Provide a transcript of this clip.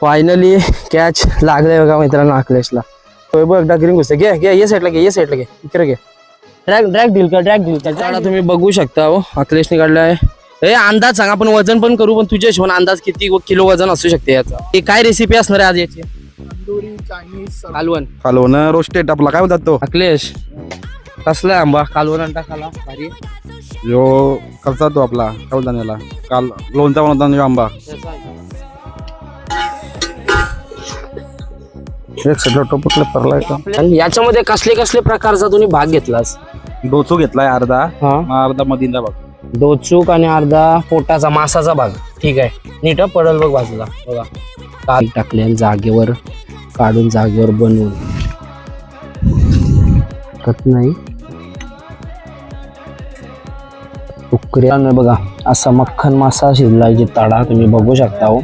Finally catch लागलाय बघा मित्रांनो अखिलेशला. बघ डाकरिंग घुसते. घे घे ये साईडला घे ये साईडला घे इकडे घे. ड्रॅग डील कर तुम्ही बघू शकता. हो अखिलेशने काढलाय. हे अंदाज सांग आपण वजन पण करू पण तुझ्या हिशोबाने अंदाज किती किलो वजन असू शकते याचा. हे काय रेसिपी असणार आहे आज याची? तंदुरी चायनीज कालवण रोस्टेड आपला काय म्हणतात तो अखिलेश कसला आंबा कालवण अंडा खाला भारी. जो कसा तो आपला काय बोलतात याला काल लोणचा बनवताना आंबा. आणि याच्यामध्ये कसले कसले प्रकारचा तुम्ही भाग घेतलास? डोचू घेतलाय अर्धा हा अर्धा मधींचा भाग. डोचूक आणि अर्धा पोटाचा मासाचा भाग. ठीक आहे नीट पडल बघ बाजूला बघा. काल टाकले जागेवर काढून जागेवर बनवून कत नाही उकऱ्या बघा. असा मक्खन मासा शिजलाय जे तडा तुम्ही बघू शकता. हो